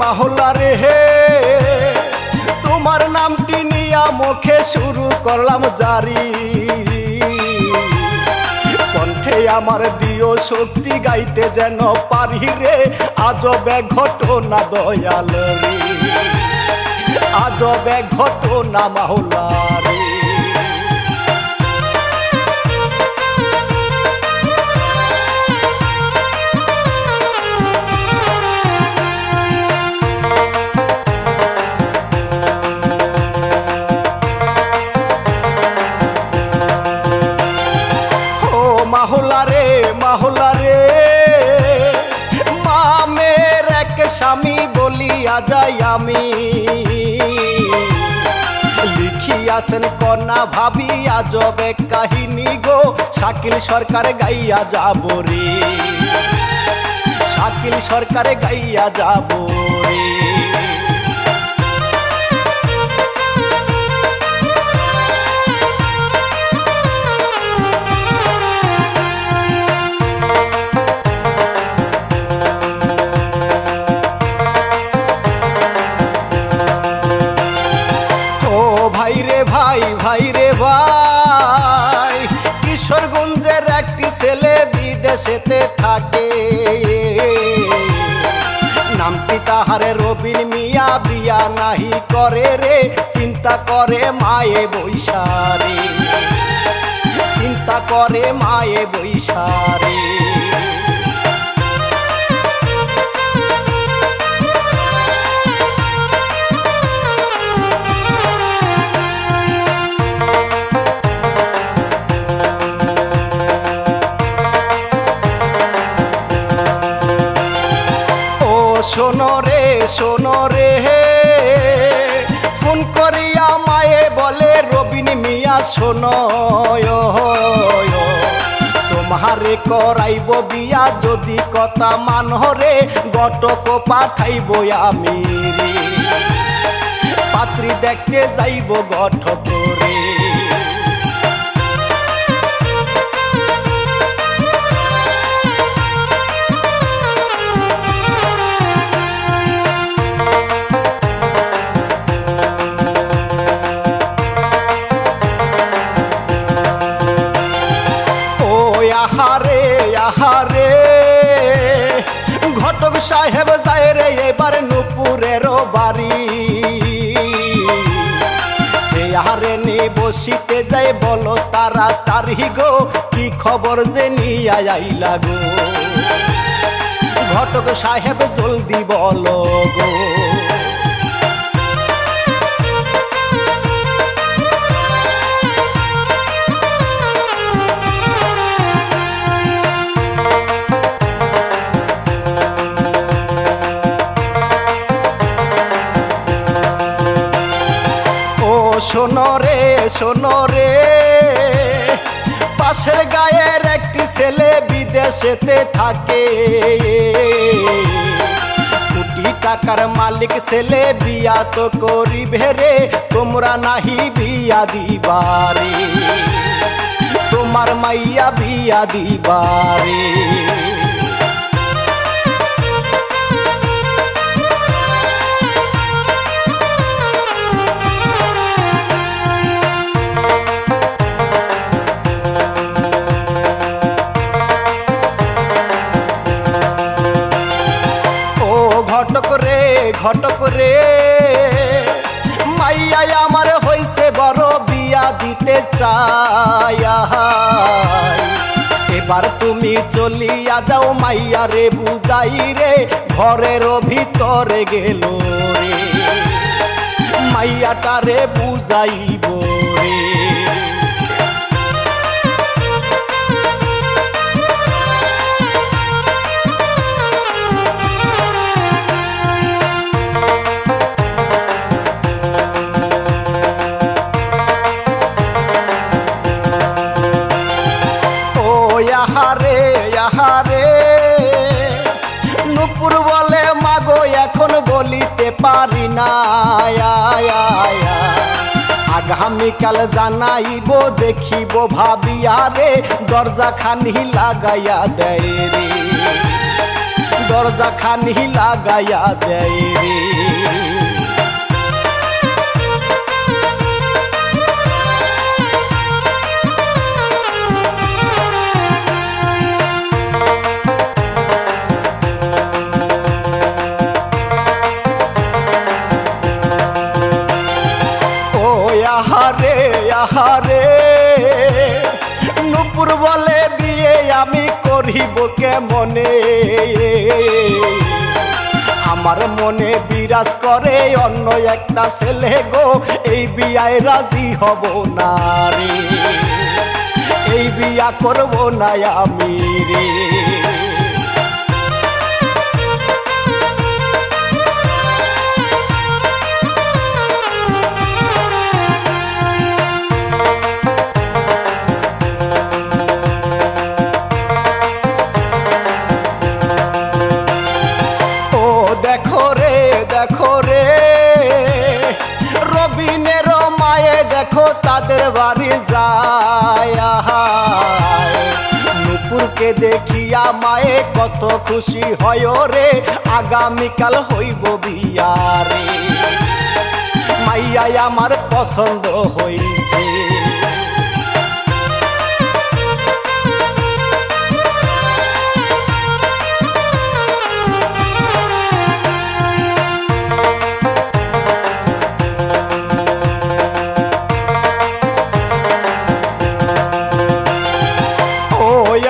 মাহলা রে হে তোমার নামটি নিয়া মুখে শুরু করলাম জারি কণ্ঠে আমার দিও শক্তি গাইতে যেন পারি রে আজব এক ঘটনা দয়াল রে আজব এক ঘটনা মাওলা রে মাহলা রে মামের এক স্বামী বলিয়া যাই আমি লিখিয়াছেন কন্যা ভাবি আজব এক কাহিনী গো শাকিল সরকার গাইয়া যাব রে শাকিল সরকার গাইয়া যাব রে ভাই রে ভাই কিশোরগঞ্জের একটি ছেলে বিদেশেতে থাকে নামটি তাহারে রবিন মিয়া বিয়া নাহি করে রে চিন্তা করে মায়ে বৈশারে চিন্তা করে মায়ে বৈশারে শোনো রে ফোন করিয়া মায়ে বলে রবিন মিয়া শোনো তোমারে করাইব বিয়া যদি কথা মানরে ঘটক পাঠাইব আমি রে পাত্রী দেখতে যাইব ঘটক রে আহারে ঘটক সাহেব যায় রে এবার নুপুরের বাড়ি চেয়ারে নিয়ে বসিতে যাই বলো তাড়াতাড়ি গো কি খবর যে নিয়ে আইলা গো ঘটক সাহেব জলদি বলো গো শোনো রে পাশের গায়ের একটি ছেলে বিদেশেতে থাকে কোটি টাকার মালিক ছেলে বিয়া তো করিবে রে তোমরা নাহি বিয়া দিবারে তোমার মাইয়া বিয়া দিবারে ঘটক রে মাইয়া আমার হইছে বড় বিয়া দিতে চায় এবার তুমি চলিয়া যাও মাইয়া রে বুঝাই রে ঘরের ভিতরে গেল রে মাইয়াটা রে বুঝাইব রে নুপুর বলে মাগো এখন বলিতে পারি না আগামীকাল জানাইব দেখিব ভাবিয়া রে দরজা খানি লাগাইয়া দেয় রে দরজা খানি লাগাইয়া দেয় রে। আহারে আহারে নুপুর বলে বিয়ে আমি করিব কেমনে, আমার মনে বিরাজ করে অন্য একটা ছেলে গো, এই বিয়ায় রাজি হব না রে, এই বিয়া করব না আমি রে। দেখো রে রবিনের মায়ে দেখো তাদের বাড়ি যায়, নুপুরকে দেখিয়া মায়ে কত খুশি হয় রে, আগামীকাল হইব বিয়া রে, মাইয়া আমার পছন্দ হইছে।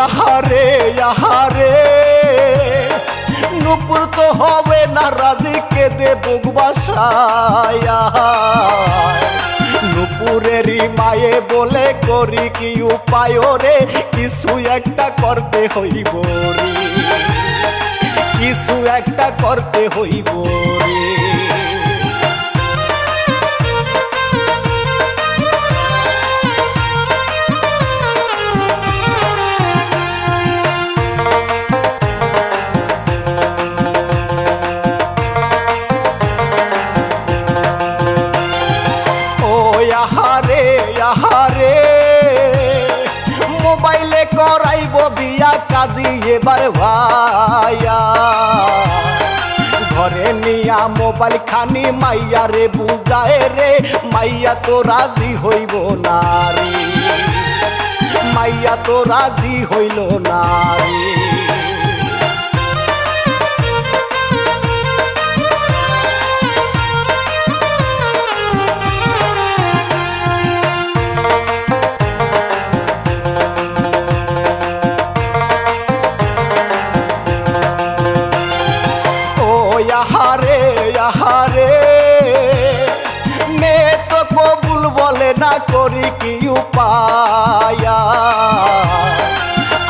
আহারে আহারে নুপুর তো হবে না রাজি, কেঁদে বুক বাসায়, নুপুরেরই মায়ে বলে করি কি উপায় রে, কিছু একটা করতে হইব রে, কিছু একটা করতে হইব রে। আহারে আহারে মোবাইলে করাইব বিয়া কাজী এবার ভাইয়া, ঘরে নিয়া মোবাইল খানি মাইয়া রে বুঝায় রে, মাইয়া তো রাজি হইব না রে, মাইয়া তো রাজি হইল না রে। আহারে আহারে মেয়ে তো কবুল বলে না, করি কি উপায়,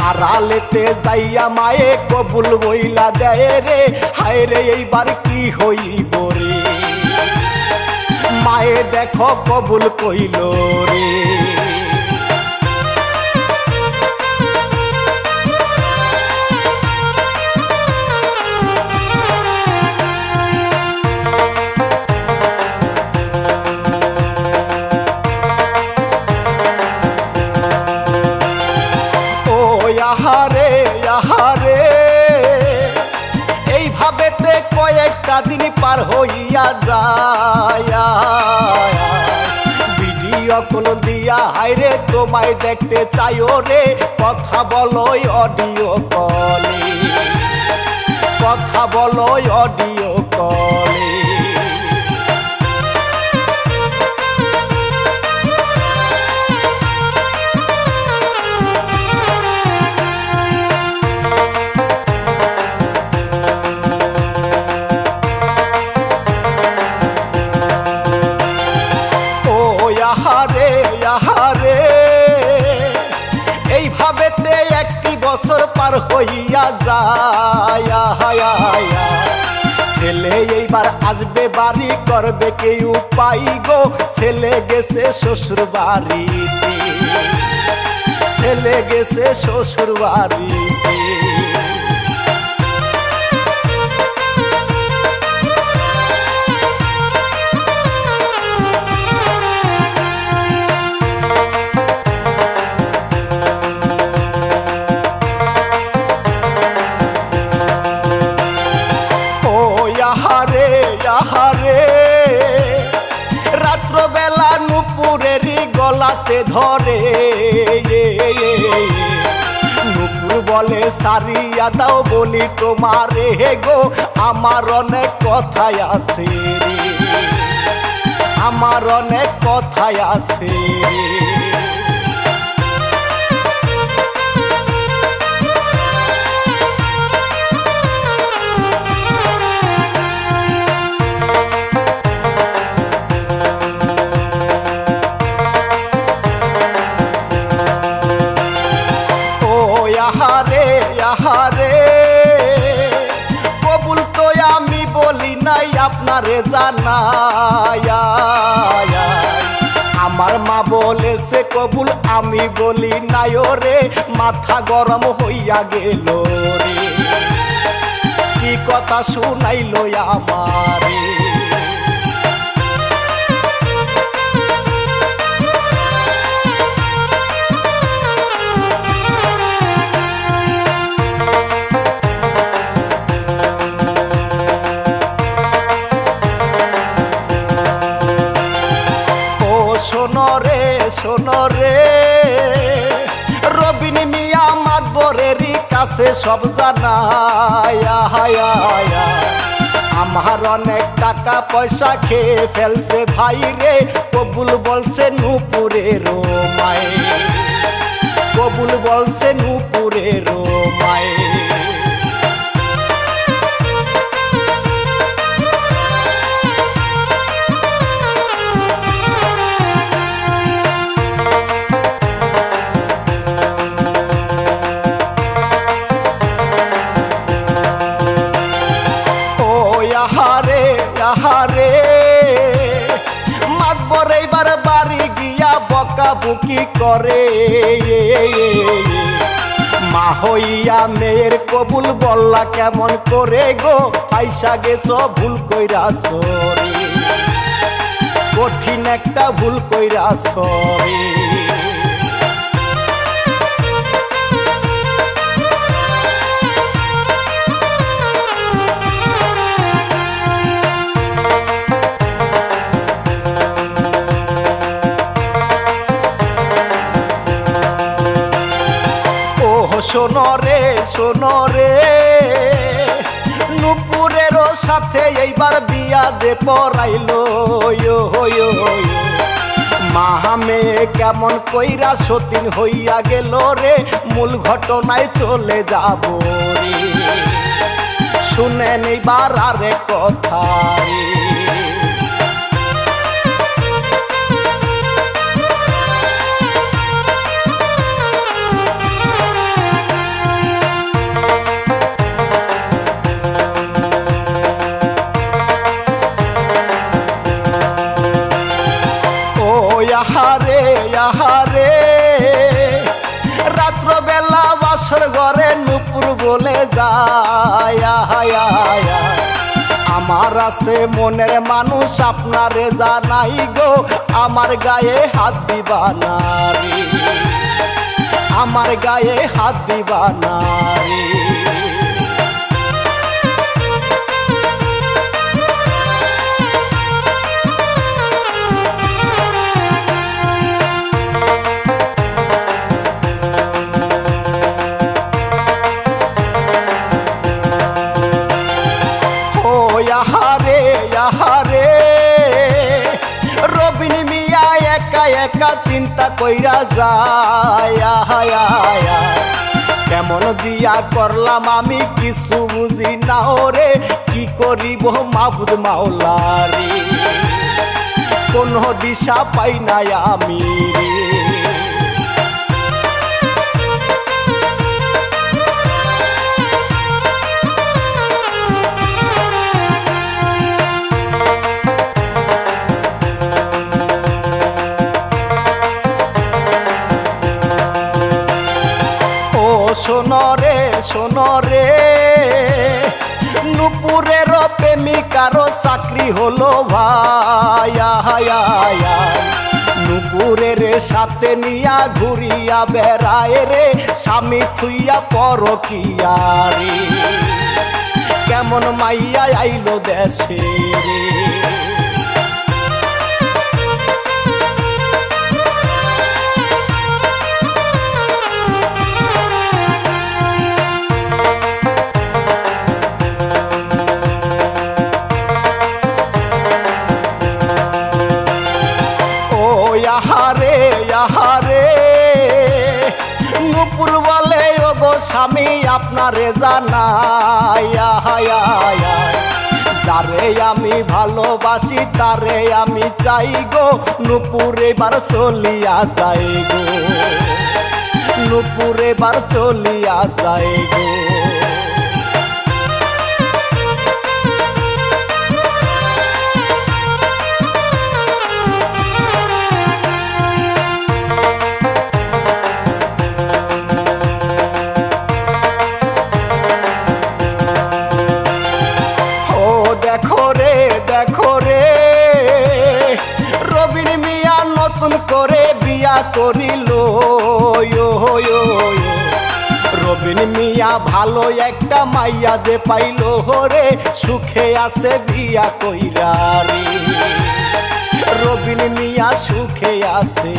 আড়ালেতে যাইয়া মায়ে কবুল বইলা দেয় রে, হায় রে এইবার কি হইব রে, মায়ে দেখো কবুল কইল রে। আহারে আহারে এইভাবেতে কয়েকটা দিন পার হইয়া যায়, ভিডিও কল দিয়া হায়রে তোমায় দেখতে চাই রে, কথা বলো অডিও কলে, কথা বলো অডিও কলে। আহারে আহারে এইভাবেতে একটি বছর পার হইয়া যায়, ছেলে এইবার আসবে বাড়ি করবে কে উপায় গো, ছেলে গেছে শ্বশুর বাড়িতে, ছেলে গেছে শ্বশুর বাড়িতে। হাতে ধরে নুপুর বলে সারিয়া দাও বলি তোমারে গো আমার অনেক কথাই আছে রে আমার অনেক কথাই আছে কবুল তো আমি বলি নাই আপনারে জানায়া আমার মা বলেছে কবুল আমি বলি নাই রে মাথা গরম হইয়া গেল রে কি কথা শুনাইলো আমারে শোনো রে রবিন মিয়া মাতবরেরই কাছে সব জানায়া আমার অনেক টাকা পয়সা খেয়ে ফেলছে ভাই রে কবুল বলছে নুপুরের মায়ে কবুল বলছে নুপুরের মায়ে মাতবর এইবার বাড়ি গিয়া বকাবুকি করে মা হইয়া মেয়ের কবুল বললা কেমন করে গো পয়সা গেছ ভুল কইরাছ রে কঠিন একটা ভুল কইরাছ রে শোনো রে নুপুরের সাথে এইবার বিয়া যে পড়াইলো মা মেয়ে কেমন কইরা সতীন হইয়া গেল রে মূল ঘটনায় চলে যাব রে শুনে নিবার আরে কথা রাত্র বেলা বাসর ঘরে নুপুর বলে যায় আমার আছে মনের মানুষ আপনারে জানাই গো আমার গায়ে হাত দিবা না রে আমার গায়ে হাত দিবা না রে রবিন মিয়া একা একা চিন্তা কইরা যায় কেমন বিয়া করলাম আমি কিছু বুঝি না রে কি করিব মাহবুদ মাওলা রে কোনো দিশা পাই না আমি রে শোনো রে নুপুরের প্রেমিকার চাকরি হলো ভাইয়া নুপুরের সাথে নিয়া ঘুরিয়া বেড়ায় রে স্বামী থুইয়া পরকিয়া রে কেমন মাইয়া আইলো দেশে রে আপনারে জানাই যারে আমি ভালোবাসি তারে আমি চাই গো নূপুর এবার চলিয়া যাই গো নূপুর এবার চলিয়া যাই গো করিল রবিন মিয়া ভালো একটা মাইয়া যে পাইল রে সুখে আছে বিয়া কইরা রে রবিন মিয়া সুখে আছে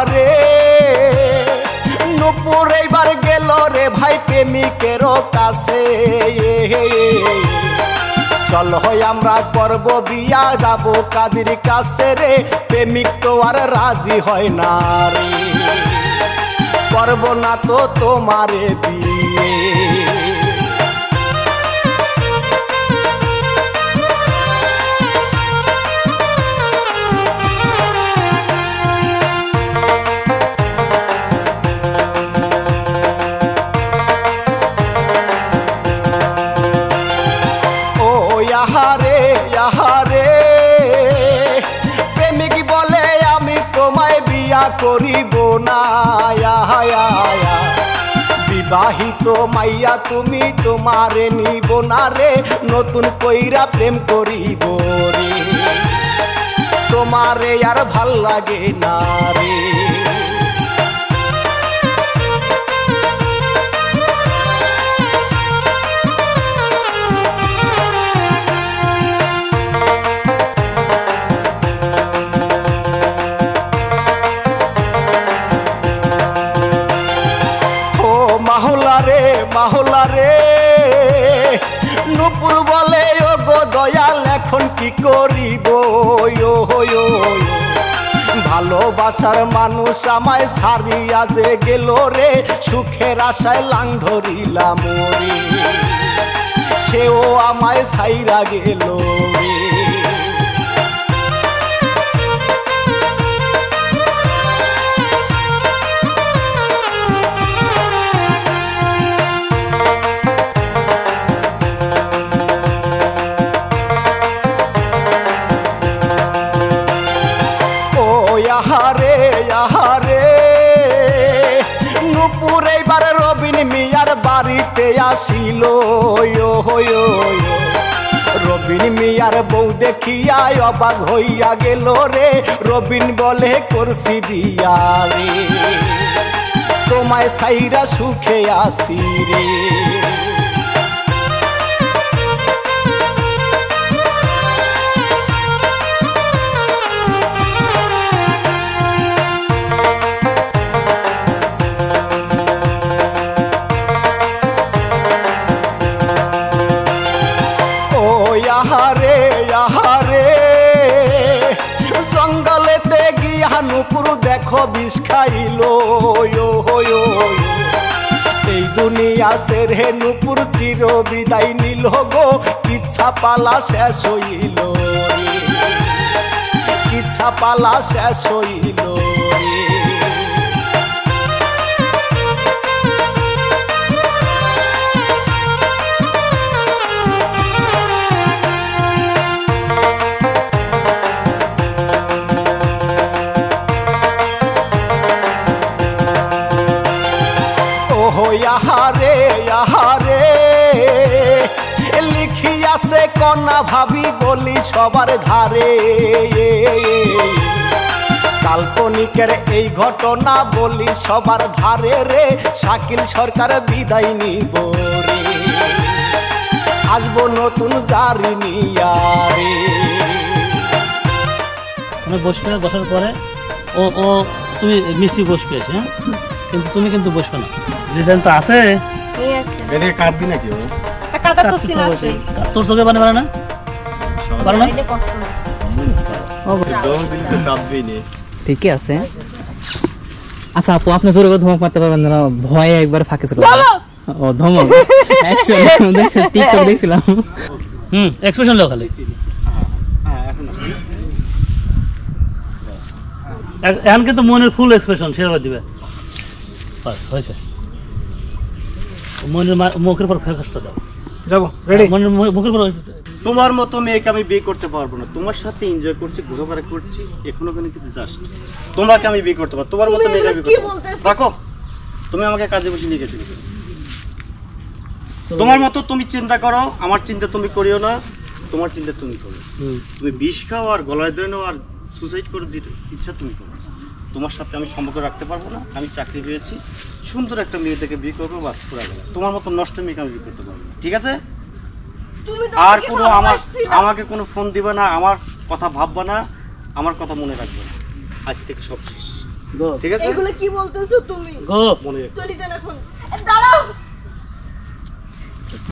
রে নূপুর এইবার গেল রে ভাই প্রেমিকের কাছে চল হয় আমরা করব বিয়া যাব কাজীর কাছে রে প্রেমিক তো আর রাজি হয় না রে করব না তো তোমারে বিয়ে প্রেমিক বলে আমি তোমায় বিয়া করিব না বিবাহিত মাইয়া তুমি তোমারে নিব না রে নতুন কইরা প্রেম করিব রে তোমারে আর ভাল লাগে না রে মাহলা রে নূপুর বলে ও গো দয়াল এখন কি করিব ভালোবাসার মানুষ আমায় ছাড়িয়া যে গেল রে সুখের আশায় লাং ধরিলাম রে সেও আমায় ছাইরা গেল রে নূপুর এইবার রবিন মিয়ার বাড়িতে আসিল রবিন মিয়ার বউ দেখিয়া অবাক হইয়া গেল রে রবিন বলে করছি বিয়া রে তোমায় সাইরা সুখে আসি রে জঙ্গলেতে গিয়া নূপুর দেখো বিষ খাইল এই দুনিয়া ছেড়ে নূপুর চির বিদায় নিল গো ইচ্ছা পালা শেষ হইল ইচ্ছা পালা শেষ হইল লিখিয়াছে কন্যা ভাবি বলি সবার ধারে কাল্পনিকের এই ঘটনা বলি সবার ধারে রে শাকিল সরকার বিদায় নিব রে আসবো নতুন জারি নিয়া রে বসার পরে ও ও তুমি মিষ্টি বসবে, হ্যাঁ, কিন্তু তুমি কিন্তু বসবে না। ডিজাইন তো আছে, এদিকে কাটবি নাকি ও? তোর চোখে পানি পারে না, পারে না। ঠিকই আছে। আচ্ছা আপু, আপনি জোরে করে ধমক মারতে পারবেন না, ভয়ে একবার ফাঁকে চলে যাবে। ও ধমক অ্যাকশন টিকটক দেখছিলাম। এক্সপ্রেশন দাও খালি। এখন কিন্তু মনের ফুল এক্সপ্রেশন সেভাবে দিবে, বাস হয়েছে। মনের মুখের পর ফেকাসটা দাও। যাবো, রেডি? মনের মুখের পর। তোমার মতো মেয়েকে আমি বিয়ে করতে পারবো না। তোমার সাথে এনজয় করছি, ঘোরাফেরা করছি, এখনো কোনো কিছু যাস না। তোমাকে আমি বিয়ে করতে পারবো, তোমার মতো মেয়েকে বিয়ে করতে পারবো। দেখো, তুমি আমাকে কাজে বসে নিয়ে গেছিলে। তোমার মতো তুমি চিন্তা করো, আমার চিন্তা তুমি করিও না, তোমার চিন্তা তুমি করো। তুমি বিষ খাও আর গলায় ধরে নাও আর সুসাইড করে যেটা ইচ্ছা তুমি করো। তোমার সাথে আমি সম্পর্ক রাখতে পারবো না। আমি চাকরি পেয়েছি, সুন্দর একটা মেয়ে থেকে বিয়ে করবো, বাস পুরা গেল। তোমার মতো নষ্ট মেয়েকে আমি বিয়ে করতে পারবো না, ঠিক আছে? আর কোনো আমাকে কোনো ফোন দিবে না, আমার কথা ভাববা না, আমার কথা মনে রাখবে না। আজ থেকে সব শেষ, ঠিক আছে? এগুলো কি বলতেছো তুমি? গো মনে রাখবে। চলি যান এখন। দাঁড়াও।